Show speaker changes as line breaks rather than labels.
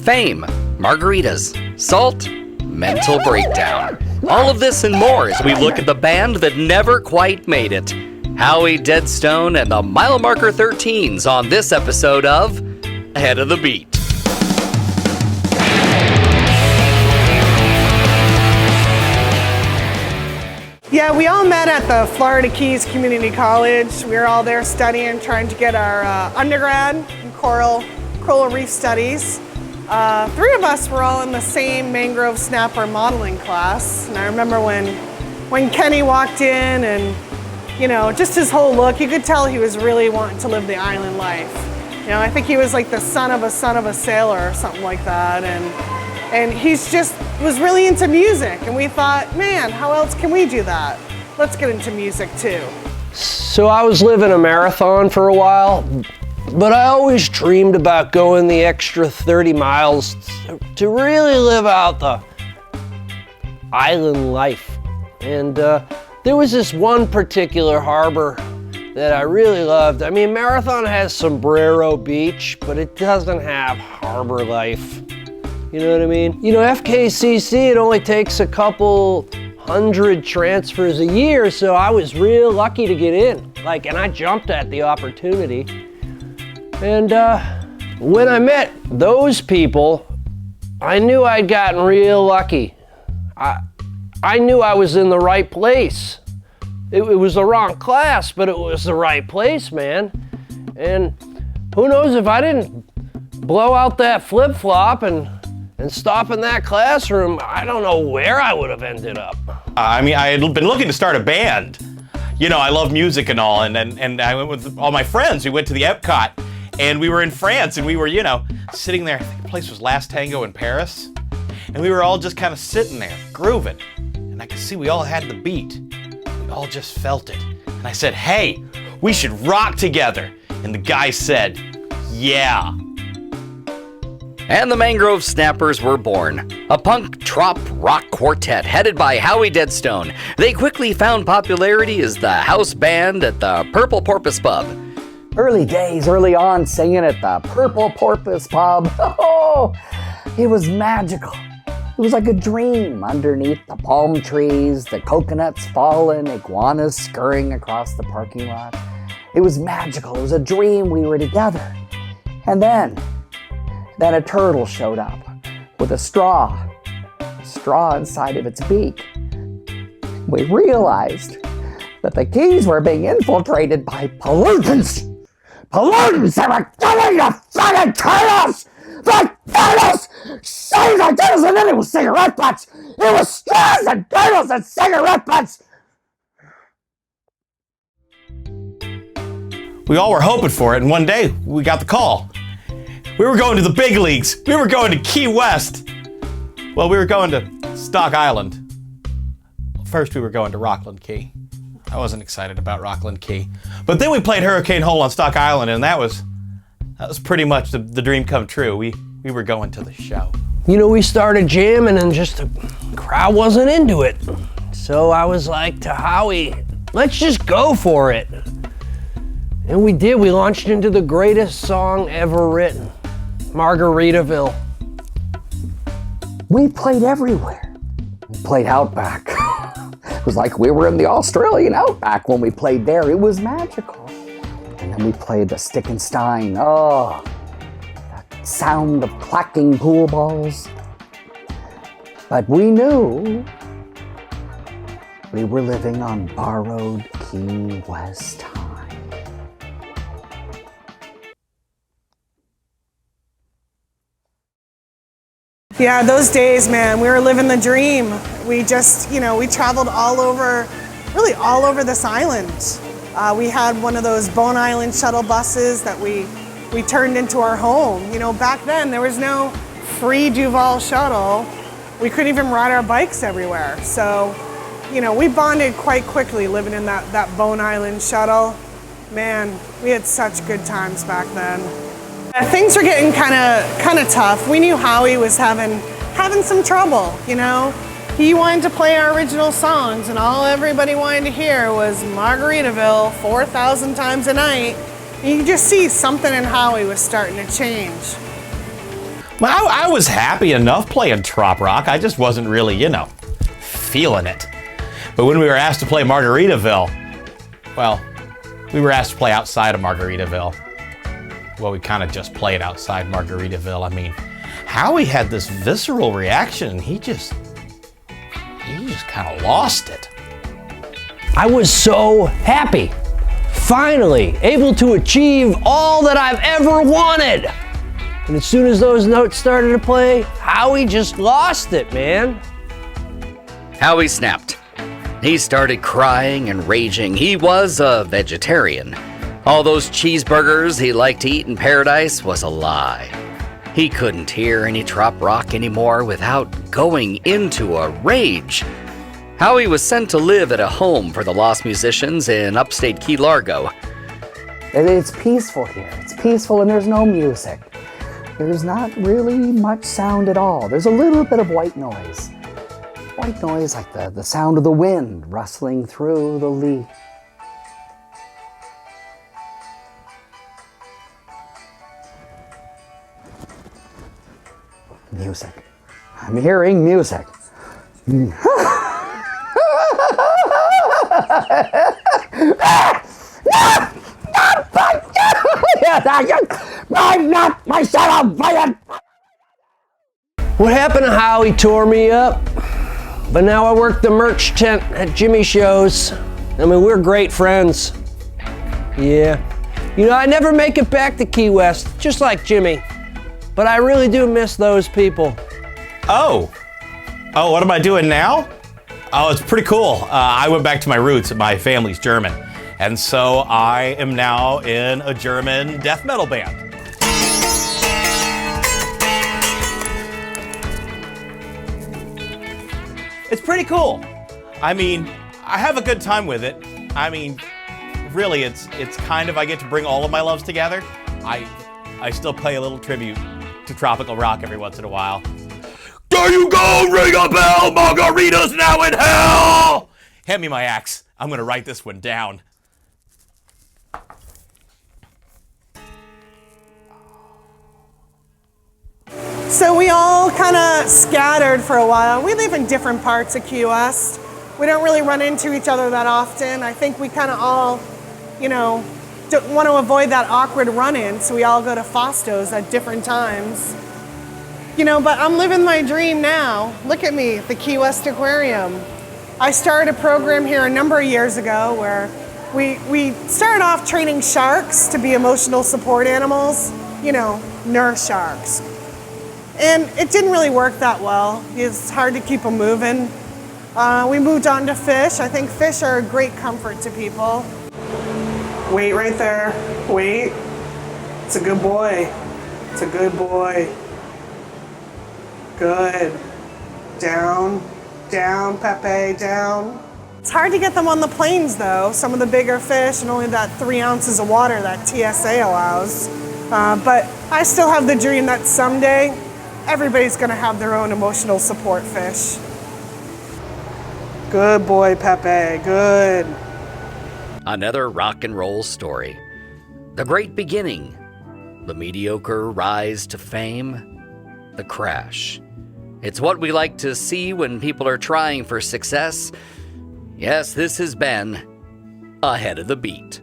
Fame, margaritas, salt, mental breakdown. All of this and more as we look at the band that never quite made it. Howie Deadstone and the Mile Marker 13s on this episode of Head of the Beat.
Yeah, we all met at the Florida Keys Community College. We were all there studying, trying to get our undergrad in coral reef studies. Three of us were all in the same Mangrove Snapper modeling class. And I remember when Kenny walked in and, you know, just his whole look, you could tell he was really wanting to live the island life. You know, I think he was like the son of a sailor or something like that. And he's just was really into music. And we thought, man, how else can we do that? Let's get into music too.
So I was living a marathon for a while, but I always dreamed about going the extra 30 miles to really live out the island life. And there was this one particular harbor that I really loved. I mean, Marathon has Sombrero Beach, but it doesn't have harbor life. You know what I mean? You know, FKCC, it only takes a couple hundred transfers a year, so I was real lucky to get in. And I jumped at the opportunity. And when I met those people, I knew I'd gotten real lucky. I knew I was in the right place. It was the wrong class, but it was the right place, man. And who knows, if I didn't blow out that flip-flop and stop in that classroom, I don't know where I would have ended up.
I mean, I had been looking to start a band. You know, I love music and all, and I went with all my friends. We went to the Epcot, and we were in France, and we were, you know, sitting there. I think the place was Last Tango in Paris, and we were all just kind of sitting there, grooving. And I could see we all had the beat. We all just felt it. And I said, hey, we should rock together. And the guy said, yeah.
And the Mangrove Snappers were born, a punk trop rock quartet headed by Howie Deadstone. They quickly found popularity as the house band at the Porpoise Pub.
Early days, early on, singing at the Porpoise Pub. Oh, it was magical. It was like a dream underneath the palm trees, the coconuts falling, iguanas scurrying across the parking lot. It was magical. It was a dream we were together. And then a turtle showed up with a straw inside of its beak. We realized that the Keys were being infiltrated by pollutants. Pollutants that were killing the fucking turtles! The turtles! Saved the turtles, and then it was cigarette butts! It was straws and turtles and cigarette butts!
We all were hoping for it, and one day we got the call. We were going to the big leagues. We were going to Key West. Well, we were going to Stock Island. First, we were going to Rockland Key. I wasn't excited about Rockland Key. But then we played Hurricane Hole on Stock Island, and that was pretty much the dream come true. We were going to the show.
You know, we started jamming and just the crowd wasn't into it. So I was like to Howie, let's just go for it. And we did. We launched into the greatest song ever written, Margaritaville.
We played everywhere. We played Outback. It was like we were in the Australian Outback when we played there. It was magical. And then we played the Stick and Stein. Oh, that sound of clacking pool balls. But we knew we were living on borrowed Key West time.
Yeah, those days, man, we were living the dream. We just, you know, we traveled all over this island. We had one of those Bone Island shuttle buses that we turned into our home. You know, back then there was no free Duval shuttle. We couldn't even ride our bikes everywhere. So, you know, we bonded quite quickly living in that Bone Island shuttle. Man, we had such good times back then. Things were getting kind of tough. We knew Howie was having some trouble, you know. He wanted to play our original songs, and all everybody wanted to hear was Margaritaville 4,000 times a night. And you could just see something in Howie was starting to change.
Well, I was happy enough playing Trop Rock. I just wasn't really, feeling it. But when we were asked to play Margaritaville, well, we were asked to play outside of Margaritaville. Well, we kind of just played outside Margaritaville. I mean, Howie had this visceral reaction. He just kind of lost it.
I was so happy. Finally able to achieve all that I've ever wanted. And as soon as those notes started to play, Howie just lost it, man.
Howie snapped. He started crying and raging. He was a vegetarian. All those cheeseburgers he liked to eat in paradise was a lie. He couldn't hear any Trop Rock anymore without going into a rage. Howie was sent to live at a home for the lost musicians in upstate Key Largo.
It's peaceful here. It's peaceful and there's no music. There's not really much sound at all. There's a little bit of white noise. White noise like the sound of the wind rustling through the leaf. Music. I'm hearing music. I'm not myself.
What happened to Howie tore me up. But now I work the merch tent at Jimmy's shows. I mean, we're great friends. Yeah. I never make it back to Key West, just like Jimmy. But I really do miss those people.
Oh, what am I doing now? Oh, it's pretty cool. I went back to my roots. My family's German. And so I am now in a German death metal band. It's pretty cool. I mean, I have a good time with it. I mean, really, it's kind of, I get to bring all of my loves together. I still play a little tribute to tropical rock every once in a while. There you go, ring a bell, margaritas now in hell! Hand me my axe. I'm gonna write this one down.
So we all kind of scattered for a while. We live in different parts of Key West. We don't really run into each other that often. I think we kind of all, don't want to avoid that awkward run-in, so we all go to Fosto's at different times. But I'm living my dream now. Look at me, the Key West Aquarium. I started a program here a number of years ago where we started off training sharks to be emotional support animals, nurse sharks. And it didn't really work that well. It's hard to keep them moving. We moved on to fish. I think fish are a great comfort to people. Wait right there. Wait. It's a good boy. It's a good boy. Good. Down, Pepe, down. It's hard to get them on the planes though. Some of the bigger fish and only that 3 ounces of water that TSA allows. But I still have the dream that someday everybody's gonna have their own emotional support fish. Good boy, Pepe, good.
Another rock and roll story. The great beginning. The mediocre rise to fame. The crash. It's what we like to see when people are trying for success. Yes, this has been Ahead of the Beat.